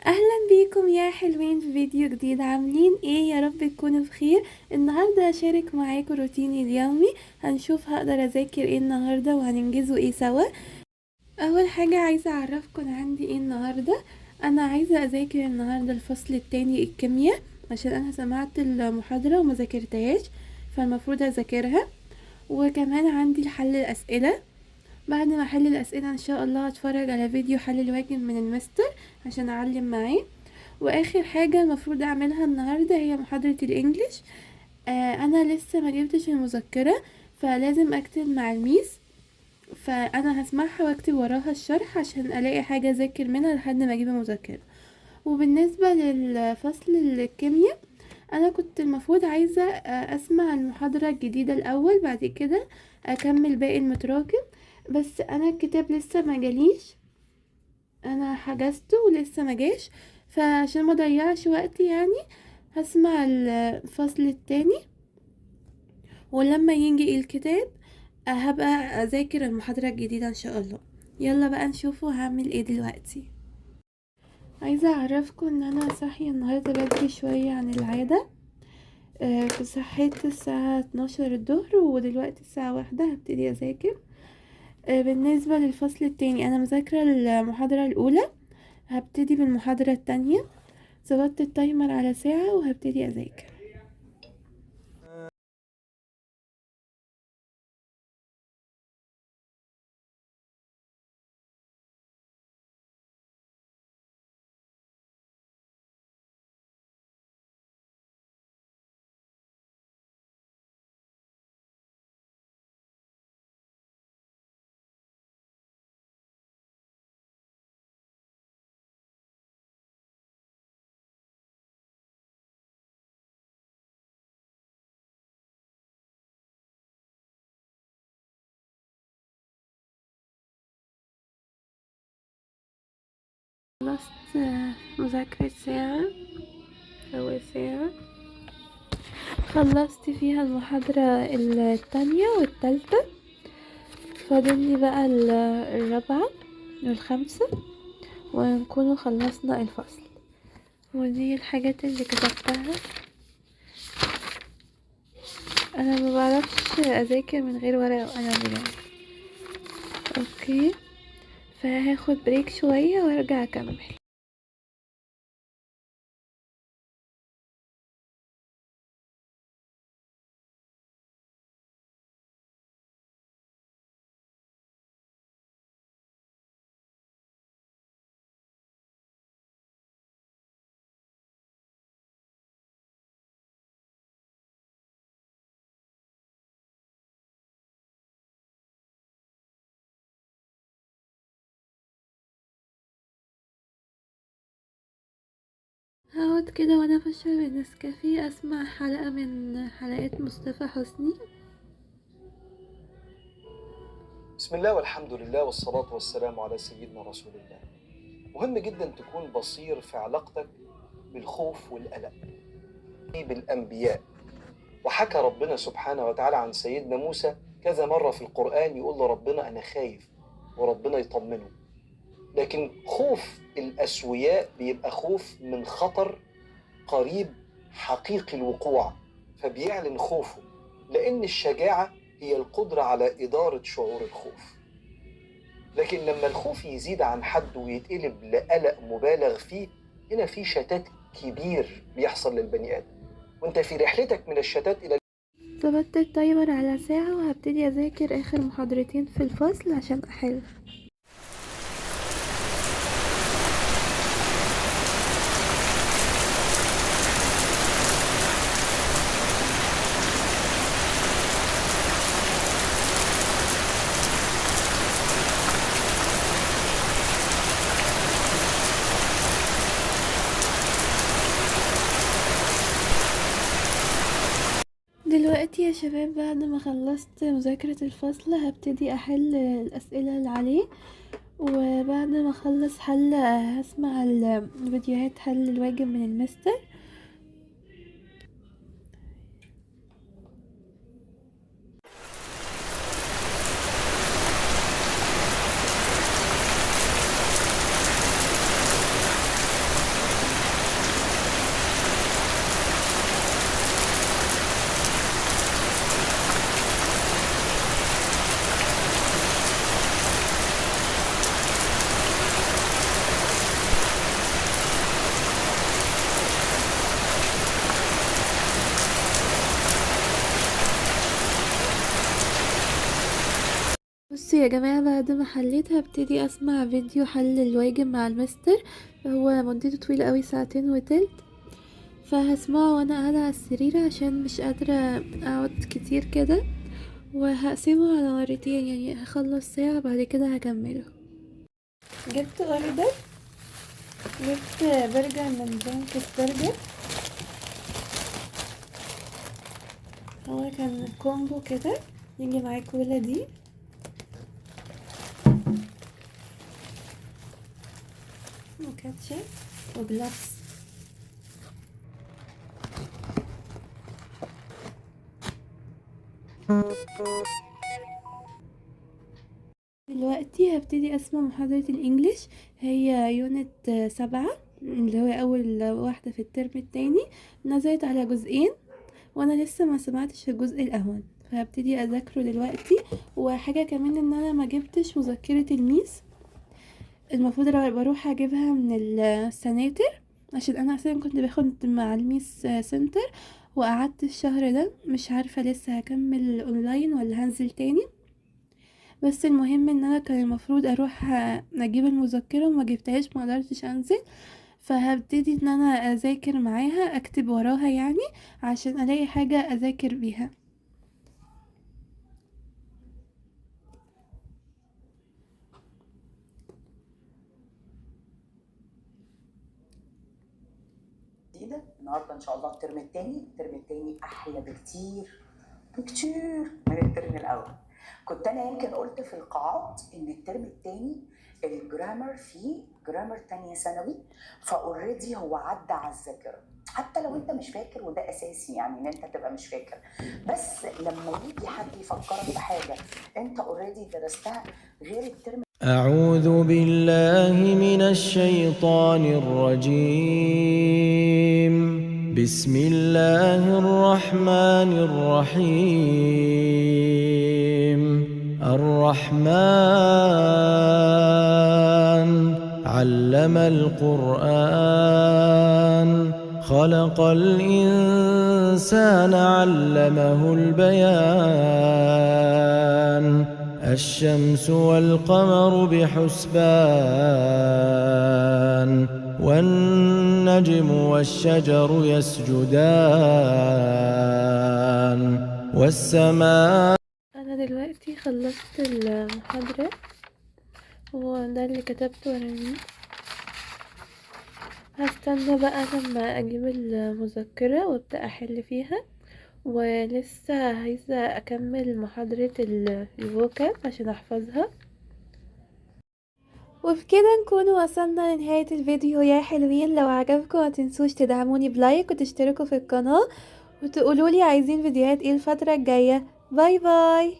اهلا بيكم يا حلوين في فيديو جديد. عاملين ايه؟ يا رب تكونوا بخير. النهارده هشارك معاكم روتيني اليومي. هنشوف هقدر اذاكر ايه النهارده وهننجزه ايه سوا. اول حاجه عايزه اعرفكم عندي ايه النهارده. انا عايزه اذاكر النهارده الفصل التاني الكيمياء، عشان انا سمعت المحاضره وما ذاكرتهاش، فالمفروض اذاكرها. وكمان عندي حل الاسئله. بعد ما احل الاسئله ان شاء الله هتفرج على فيديو حل الواجب من المستر عشان اعلم معاه. واخر حاجة المفروض اعملها النهاردة هي محاضرة الانجليش. انا لسه ما جبتش المذكرة، فلازم اكتب مع الميس، فانا هسمعها واكتب وراها الشرح عشان الاقي حاجة اذاكر منها لحد ما اجيب المذكرة. وبالنسبة للفصل الكيمياء، انا كنت المفروض عايزة اسمع المحاضرة الجديدة الاول، بعد كده اكمل باقي المتراكم. بس انا الكتاب لسه ما جاليش، انا حجزته ولسه ما جاش، فعشان ما اضيعش وقت يعني هسمع الفصل التاني، ولما يجي الكتاب هبقى اذاكر المحاضرة الجديدة ان شاء الله. يلا بقى نشوفوا هعمل ايه دلوقتي. عايزة اعرفكم ان انا صاحية النهاردة بدري شوية عن العادة. صحيت الساعة 12 الظهر، ودلوقتي الساعة 1 هبتدي اذاكر. بالنسبة للفصل التاني انا مذاكرة المحاضرة الاولى، هبتدي بالمحاضرة التانية. ظبطت التايمر على ساعة وهبتدي اذاكر. خلصت مذاكرة ساعة، أول ساعة خلصت فيها المحاضرة التانية والتالتة، فاضلي بقى الرابعة والخامسة ونكون خلصنا الفصل. ودي الحاجات اللي كتبتها. انا ما بعرفش اذاكر من غير ورقة وقلم يعني. اوكي، فهاخد بريك شوية وارجع اكمل. هقعد كده وانا بشرب النسكافيه اسمع حلقة من حلقات مصطفى حسني. بسم الله والحمد لله والصلاة والسلام على سيدنا رسول الله. مهم جدا تكون بصير في علاقتك بالخوف والقلق بالأنبياء. وحكى ربنا سبحانه وتعالى عن سيدنا موسى كذا مرة في القرآن يقول لربنا أنا خايف، وربنا يطمنه. لكن خوف الأسوياء بيبقى خوف من خطر قريب حقيقي الوقوع، فبيعلن خوفه، لأن الشجاعة هي القدرة على إدارة شعور الخوف. لكن لما الخوف يزيد عن حد ويتقلب لقلق مبالغ فيه، هنا في شتات كبير بيحصل للبني آدم، وانت في رحلتك من الشتات إلى ظبطت التايمر على ساعة وهبتدي اذاكر اخر محاضرتين في الفصل عشان احل. دلوقتي يا شباب بعد ما خلصت مذاكرة الفصل هبتدي احل الاسئلة اللي عليه، وبعد ما اخلص حل هسمع الفيديوهات حل الواجب من المستر. يا جماعة بعد ما حليت هبتدي اسمع فيديو حل الواجب مع المستر. هو مدته طويلة قوي، 2:30، فهسمعه وانا قاعدة على السرير عشان مش قادرة اقعد كتير كده، وهقسمه على مرتين، يعني هخلص ساعة بعد كده هكمله. جبت اوردر، جبت برجر من بانكس برجر. هو كان كومبو كده، يجي معاه كولا دي وكاتشب وجلافز. دلوقتي هبتدي اسمع محاضرة الانجليش، هي يونت 7 اللي هو اول واحدة في الترم التاني. نزلت على جزئين وانا لسه ما سمعتش الجزء الاول، فهبتدي اذاكره دلوقتي. وحاجة كمان ان انا ما جبتش مذكرة الميس، المفروض بروح اجيبها من السناتر، عشان انا اصلا كنت باخد مع الميس سنتر، وقعدت الشهر ده مش عارفة لسه هكمل اونلاين ولا هنزل تاني. بس المهم ان انا كان المفروض اروح اجيب المذكرة وما جبتهاش، ما قدرتش انزل، فهبتدي ان انا اذاكر معاها، اكتب وراها يعني عشان الاقي حاجة اذاكر بيها. جديدة النهارده ان شاء الله الترم التاني احلى بكتير من الترم الاول. كنت انا يمكن قلت في القاعات ان الترم التاني الجرامر فيه جرامر تانية ثانوي، فاوريدي هو عدى على الذاكره، حتى لو انت مش فاكر، وده اساسي يعني ان انت تبقى مش فاكر، بس لما يجي حد يفكرك بحاجه انت اوريدي درستها غير الترم. أعوذ بالله من الشيطان الرجيم. بسم الله الرحمن الرحيم. الرحمن علم القرآن، خلق الإنسان علمه البيان. الشمس والقمر بحسبان، والنجم والشجر يسجدان، والسماء. انا دلوقتي خلصت المحاضرة، وده اللي كتبته ورا النيل. هستنى بقى لما اجيب المذكرة وابدأ احل فيها، ولسه عايزة اكمل محاضرة الفوكاب عشان احفظها. وبكده نكون وصلنا لنهاية الفيديو يا حلوين. لو عجبكم متنسوش تدعموني بلايك وتشتركوا في القناة، وتقولولي عايزين فيديوهات ايه الفترة الجاية. باي باي.